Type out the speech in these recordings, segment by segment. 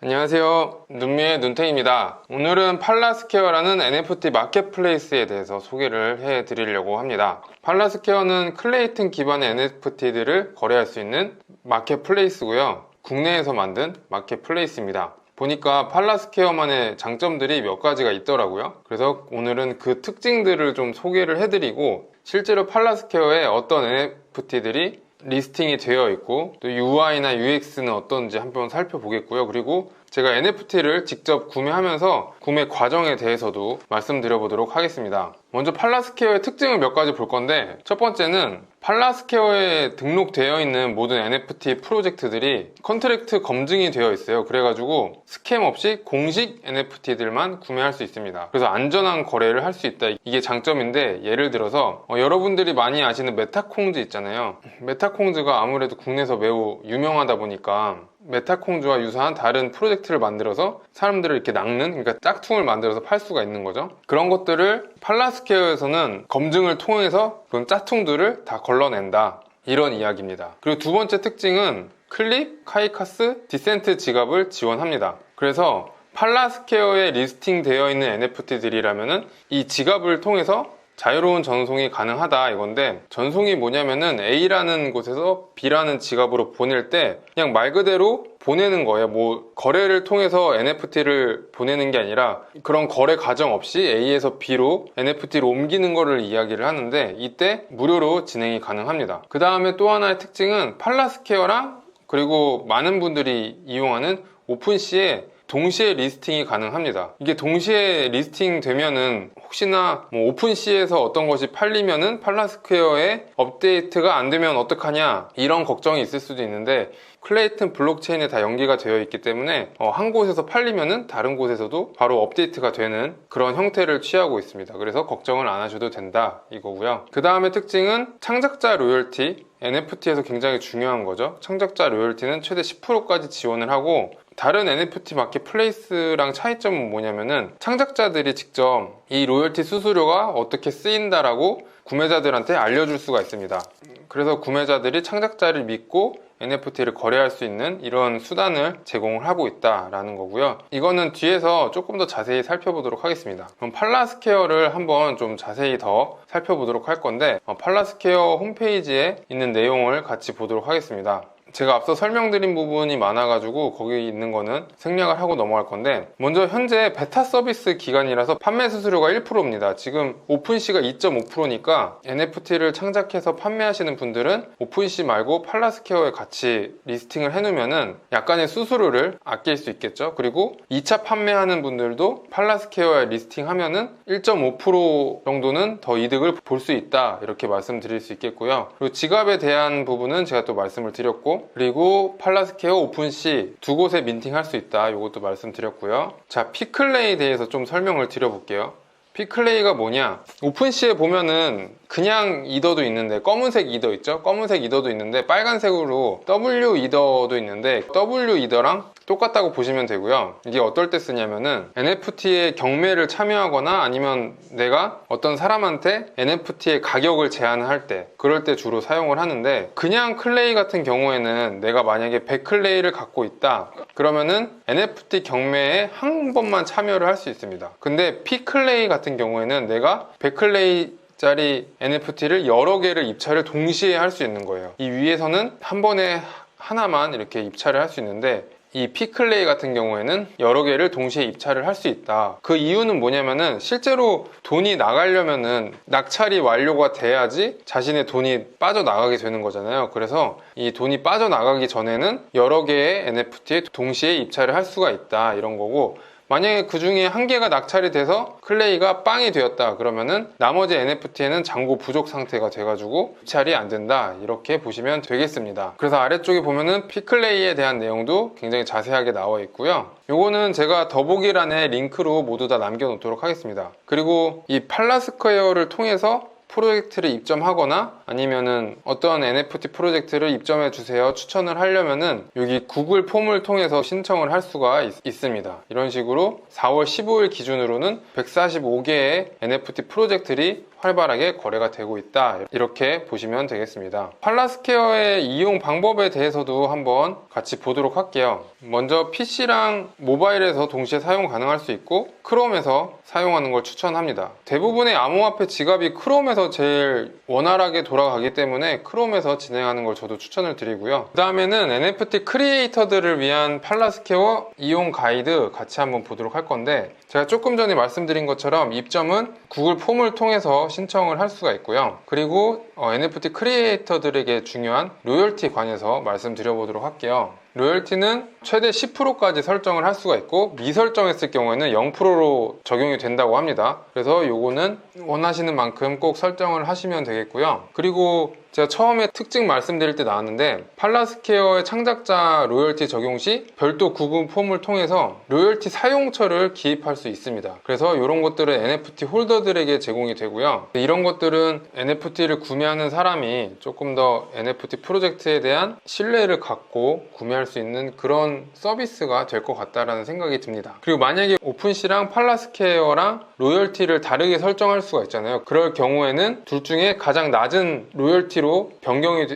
안녕하세요, 눈미의 눈탱입니다. 오늘은 팔라스퀘어라는 NFT 마켓플레이스에 대해서 소개를 해드리려고 합니다. 팔라스퀘어는 클레이튼 기반의 NFT들을 거래할 수 있는 마켓플레이스고요, 국내에서 만든 마켓플레이스입니다. 보니까 팔라스퀘어만의 장점들이 몇 가지가 있더라고요. 그래서 오늘은 그 특징들을 좀 소개를 해드리고, 실제로 팔라스퀘어에 어떤 NFT들이 리스팅이 되어 있고 또 UI나 UX는 어떤지 한번 살펴보겠고요. 그리고 제가 NFT를 직접 구매하면서 구매 과정에 대해서도 말씀드려보도록 하겠습니다. 먼저 팔라스퀘어의 특징을 몇 가지 볼 건데, 첫 번째는 팔라스퀘어에 등록되어 있는 모든 NFT 프로젝트들이 컨트랙트 검증이 되어 있어요. 그래가지고 스캠 없이 공식 NFT들만 구매할 수 있습니다. 그래서 안전한 거래를 할 수 있다, 이게 장점인데, 예를 들어서 여러분들이 많이 아시는 메타콩즈 있잖아요. 메타콩즈가 아무래도 국내에서 매우 유명하다 보니까 메타콩즈와 유사한 다른 프로젝트를 만들어서 사람들을 이렇게 낚는, 그러니까 짝퉁을 만들어서 팔 수가 있는 거죠. 그런 것들을 팔라스퀘어에서는 검증을 통해서 그런 짝퉁들을 다 걸러낸다, 이런 이야기입니다. 그리고 두 번째 특징은 클립, 카이카스, 디센트 지갑을 지원합니다. 그래서 팔라스퀘어에 리스팅 되어 있는 NFT들이라면은 이 지갑을 통해서 자유로운 전송이 가능하다, 이건데, 전송이 뭐냐면은 A라는 곳에서 B라는 지갑으로 보낼 때 그냥 말 그대로 보내는 거예요. 뭐 거래를 통해서 NFT를 보내는 게 아니라 그런 거래 과정 없이 A에서 B로 NFT를 옮기는 거를 이야기를 하는데, 이때 무료로 진행이 가능합니다. 그 다음에 또 하나의 특징은 팔라스퀘어랑 그리고 많은 분들이 이용하는 오픈시에 동시에 리스팅이 가능합니다. 이게 동시에 리스팅 되면은 혹시나 뭐 오픈시에서 어떤 것이 팔리면은 팔라스퀘어에 업데이트가 안 되면 어떡하냐, 이런 걱정이 있을 수도 있는데, 클레이튼 블록체인에 다 연계가 되어 있기 때문에 한 곳에서 팔리면은 다른 곳에서도 바로 업데이트가 되는 그런 형태를 취하고 있습니다. 그래서 걱정을 안 하셔도 된다, 이거고요. 그 다음에 특징은 창작자 로열티, NFT에서 굉장히 중요한 거죠. 창작자 로열티는 최대 10%까지 지원을 하고, 다른 NFT 마켓플레이스랑 차이점은 뭐냐면은 창작자들이 직접 이 로열티 수수료가 어떻게 쓰인다라고 구매자들한테 알려줄 수가 있습니다. 그래서 구매자들이 창작자를 믿고 NFT를 거래할 수 있는 이런 수단을 제공을 하고 있다라는 거고요. 이거는 뒤에서 조금 더 자세히 살펴보도록 하겠습니다. 그럼 팔라스퀘어를 한번 좀 자세히 더 살펴보도록 할 건데, 팔라스퀘어 홈페이지에 있는 내용을 같이 보도록 하겠습니다. 제가 앞서 설명드린 부분이 많아가지고 거기 있는 거는 생략을 하고 넘어갈 건데, 먼저 현재 베타 서비스 기간이라서 판매 수수료가 1%입니다. 지금 오픈시가 2.5%니까 NFT를 창작해서 판매하시는 분들은 오픈시 말고 팔라스퀘어에 같이 리스팅을 해놓으면은 약간의 수수료를 아낄 수 있겠죠. 그리고 2차 판매하는 분들도 팔라스퀘어에 리스팅하면은 1.5% 정도는 더 이득을 볼 수 있다, 이렇게 말씀드릴 수 있겠고요. 그리고 지갑에 대한 부분은 제가 또 말씀을 드렸고, 그리고 팔라스퀘어 오픈시 두 곳에 민팅할 수 있다, 이것도 말씀드렸고요. 자, 피클레이에 대해서 좀 설명을 드려볼게요. 피클레이가 뭐냐, 오픈시에 보면은 그냥 이더도 있는데, 검은색 이더 있죠? 검은색 이더도 있는데 빨간색으로 W 이더도 있는데, W 이더랑 똑같다고 보시면 되고요. 이게 어떨 때 쓰냐면은 NFT의 경매를 참여하거나 아니면 내가 어떤 사람한테 NFT의 가격을 제안할 때, 그럴 때 주로 사용을 하는데, 그냥 클레이 같은 경우에는 내가 만약에 100클레이를 갖고 있다 그러면은 NFT 경매에 한 번만 참여를 할 수 있습니다. 근데 피클레이 같은 경우에는 내가 100클레이 짜리 NFT를 여러 개를 입찰을 동시에 할 수 있는 거예요. 이 위에서는 한 번에 하나만 이렇게 입찰을 할 수 있는데, 이 피클레이 같은 경우에는 여러 개를 동시에 입찰을 할 수 있다. 그 이유는 뭐냐면은 실제로 돈이 나가려면은 낙찰이 완료가 돼야지 자신의 돈이 빠져나가게 되는 거잖아요. 그래서 이 돈이 빠져나가기 전에는 여러 개의 NFT에 동시에 입찰을 할 수가 있다, 이런 거고, 만약에 그 중에 한 개가 낙찰이 돼서 클레이가 빵이 되었다 그러면은 나머지 NFT에는 잔고 부족 상태가 돼가지고 입찰이 안 된다, 이렇게 보시면 되겠습니다. 그래서 아래쪽에 보면은 피클레이에 대한 내용도 굉장히 자세하게 나와 있고요. 요거는 제가 더보기란에 링크로 모두 다 남겨놓도록 하겠습니다. 그리고 이 팔라스퀘어를 통해서 프로젝트를 입점하거나 아니면은 어떤 NFT 프로젝트를 입점해 주세요 추천을 하려면은 여기 구글 폼을 통해서 신청을 할 수가 있습니다. 이런 식으로 4월 15일 기준으로는 145개의 NFT 프로젝트들이 활발하게 거래가 되고 있다, 이렇게 보시면 되겠습니다. 팔라스퀘어의 이용 방법에 대해서도 한번 같이 보도록 할게요. 먼저 PC랑 모바일에서 동시에 사용 가능할 수 있고 크롬에서 사용하는 걸 추천합니다. 대부분의 암호화폐 지갑이 크롬에서 제일 원활하게 돌아가기 때문에 크롬에서 진행하는 걸 저도 추천을 드리고요. 그 다음에는 NFT 크리에이터들을 위한 팔라스퀘어 이용 가이드 같이 한번 보도록 할 건데, 제가 조금 전에 말씀드린 것처럼 입점은 구글 폼을 통해서 신청을 할 수가 있고요. 그리고 NFT 크리에이터들에게 중요한 로열티 관해서 말씀드려보도록 할게요. 로열티는 최대 10%까지 설정을 할 수가 있고 미설정했을 경우에는 0%로 적용이 된다고 합니다. 그래서 요거는 원하시는 만큼 꼭 설정을 하시면 되겠고요. 그리고 제가 처음에 특징 말씀드릴 때 나왔는데, 팔라스퀘어의 창작자 로열티 적용 시 별도 구글 폼을 통해서 로열티 사용처를 기입할 수 있습니다. 그래서 이런 것들은 NFT 홀더들에게 제공이 되고요. 이런 것들은 NFT를 구매하는 사람이 조금 더 NFT 프로젝트에 대한 신뢰를 갖고 구매할 수 있는 그런 서비스가 될 것 같다라는 생각이 듭니다. 그리고 만약에 오픈시랑 팔라스퀘어랑 로열티를 다르게 설정할 수가 있잖아요. 그럴 경우에는 둘 중에 가장 낮은 로열티로 변경이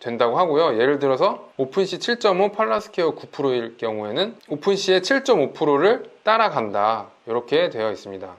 된다고 하고요. 예를 들어서 오픈시 7.5, 팔라스퀘어 9%일 경우에는 오픈시의 7.5%를 따라간다, 이렇게 되어 있습니다.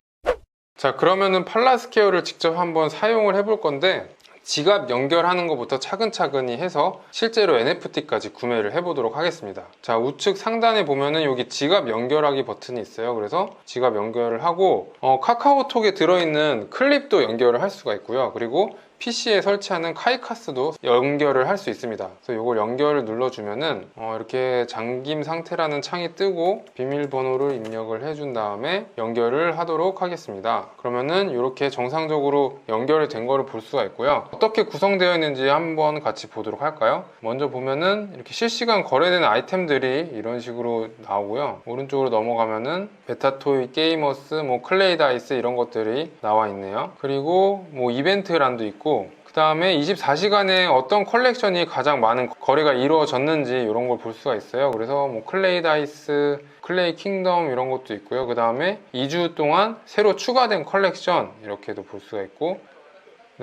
자, 그러면은 팔라스퀘어를 직접 한번 사용을 해볼 건데, 지갑 연결하는 것부터 차근차근히 해서 실제로 NFT까지 구매를 해보도록 하겠습니다. 자, 우측 상단에 보면은 여기 지갑 연결하기 버튼이 있어요. 그래서 지갑 연결을 하고 카카오톡에 들어있는 클립도 연결을 할 수가 있고요. 그리고 PC에 설치하는 카이카스도 연결을 할 수 있습니다. 그래서 이걸 연결을 눌러주면은 이렇게 잠김 상태라는 창이 뜨고 비밀번호를 입력을 해준 다음에 연결을 하도록 하겠습니다. 그러면은 이렇게 정상적으로 연결이 된 거를 볼 수가 있고요. 어떻게 구성되어 있는지 한번 같이 보도록 할까요? 먼저 보면은 이렇게 실시간 거래되는 아이템들이 이런 식으로 나오고요. 오른쪽으로 넘어가면은 베타토이, 게이머스, 클레이 다이스 이런 것들이 나와 있네요. 그리고 이벤트란도 있고, 그 다음에 24시간에 어떤 컬렉션이 가장 많은 거래가 이루어졌는지 이런 걸 볼 수가 있어요. 그래서 클레이 다이스, 클레이 킹덤 이런 것도 있고요. 그 다음에 2주 동안 새로 추가된 컬렉션 이렇게도 볼 수가 있고,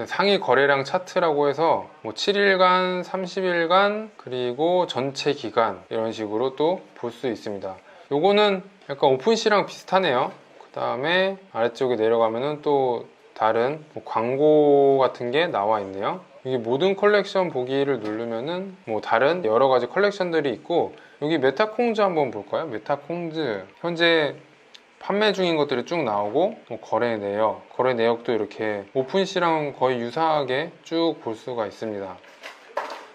상위 거래량 차트라고 해서 7일간, 30일간, 그리고 전체 기간 이런 식으로 또 볼 수 있습니다. 요거는 약간 오픈시랑 비슷하네요. 그 다음에 아래쪽에 내려가면은 또 다른 광고 같은 게 나와 있네요. 여기 모든 컬렉션 보기를 누르면은 다른 여러 가지 컬렉션들이 있고, 여기 메타콩즈 한번 볼까요? 메타콩즈 현재 판매 중인 것들이 쭉 나오고, 거래 내역도 이렇게 오픈시랑 거의 유사하게 쭉 볼 수가 있습니다.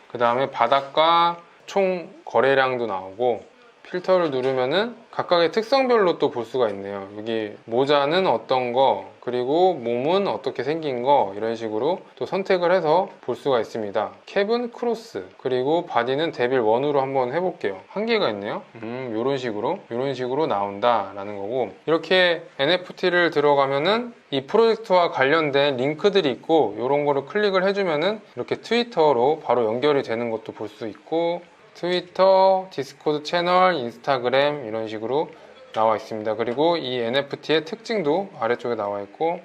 그 다음에 바닥과 총 거래량도 나오고, 필터를 누르면은 각각의 특성별로 또 볼 수가 있네요. 여기 모자는 어떤 거, 그리고 몸은 어떻게 생긴 거, 이런 식으로 또 선택을 해서 볼 수가 있습니다. 캡은 크로스, 그리고 바디는 데빌 1으로 한번 해볼게요. 한 개가 있네요. 이런 식으로 나온다 라는 거고, 이렇게 NFT를 들어가면은 이 프로젝트와 관련된 링크들이 있고, 이런 거를 클릭을 해주면은 이렇게 트위터로 바로 연결이 되는 것도 볼 수 있고, 트위터, 디스코드 채널, 인스타그램 이런 식으로 나와 있습니다. 그리고 이 NFT의 특징도 아래쪽에 나와 있고,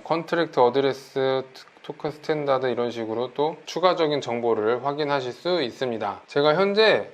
컨트랙트 어드레스, 토큰 스탠다드 이런 식으로 또 추가적인 정보를 확인하실 수 있습니다. 제가 현재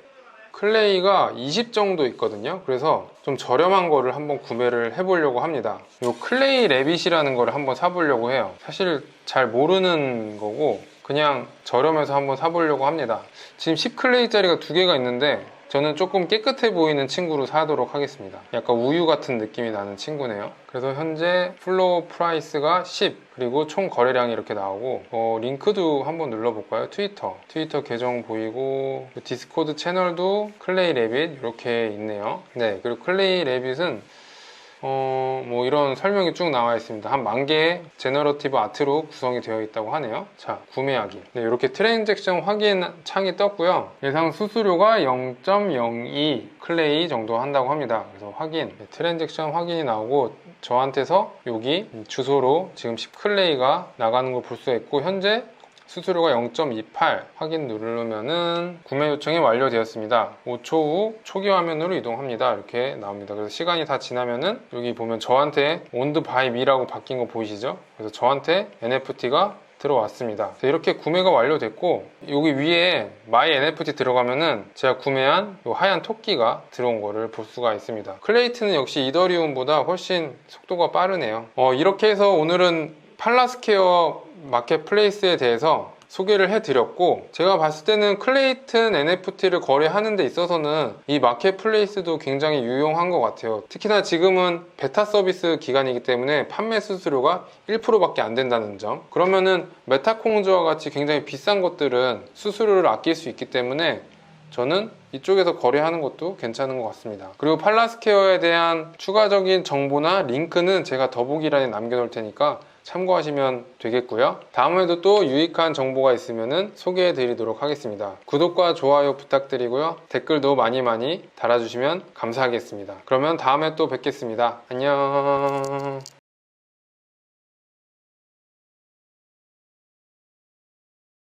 클레이가 20 정도 있거든요. 그래서 좀 저렴한 거를 한번 구매를 해보려고 합니다. 이 클레이 레빗이라는 거를 한번 사보려고 해요. 사실 잘 모르는 거고 그냥 저렴해서 한번 사보려고 합니다. 지금 10클레이짜리가 2개가 있는데 저는 조금 깨끗해 보이는 친구로 사도록 하겠습니다. 약간 우유 같은 느낌이 나는 친구네요. 그래서 현재 플로우 프라이스가 10, 그리고 총 거래량이 이렇게 나오고, 링크도 한번 눌러볼까요? 트위터 계정 보이고, 디스코드 채널도 클레이 레빗 이렇게 있네요. 네, 그리고 클레이 레빗은 이런 설명이 쭉 나와 있습니다. 한 10,000개의 제너러티브 아트로 구성이 되어 있다고 하네요. 자, 구매하기. 네, 이렇게 트랜잭션 확인 창이 떴고요. 예상 수수료가 0.02 클레이 정도 한다고 합니다. 그래서 확인, 네, 트랜잭션 확인이 나오고, 저한테서 여기 주소로 지금 10클레이가 나가는 걸 볼 수가 있고, 현재 수수료가 0.28 확인 누르면은 구매 요청이 완료되었습니다. 5초 후 초기 화면으로 이동합니다. 이렇게 나옵니다. 그래서 시간이 다 지나면은 여기 보면 저한테 온드 바이 미라고 바뀐 거 보이시죠? 그래서 저한테 NFT가 들어왔습니다. 이렇게 구매가 완료됐고 여기 위에 마이 NFT 들어가면은 제가 구매한 이 하얀 토끼가 들어온 거를 볼 수가 있습니다. 클레이트는 역시 이더리움보다 훨씬 속도가 빠르네요. 이렇게 해서 오늘은 팔라스퀘어 마켓플레이스에 대해서 소개를 해드렸고, 제가 봤을 때는 클레이튼 NFT를 거래하는 데 있어서는 이 마켓플레이스도 굉장히 유용한 것 같아요. 특히나 지금은 베타 서비스 기간이기 때문에 판매 수수료가 1%밖에 안 된다는 점. 그러면은 메타콩즈와 같이 굉장히 비싼 것들은 수수료를 아낄 수 있기 때문에 저는 이쪽에서 거래하는 것도 괜찮은 것 같습니다. 그리고 팔라스퀘어에 대한 추가적인 정보나 링크는 제가 더보기란에 남겨놓을 테니까 참고하시면 되겠고요. 다음에도 또 유익한 정보가 있으면 소개해 드리도록 하겠습니다. 구독과 좋아요 부탁드리고요. 댓글도 많이 달아주시면 감사하겠습니다. 그러면 다음에 또 뵙겠습니다. 안녕.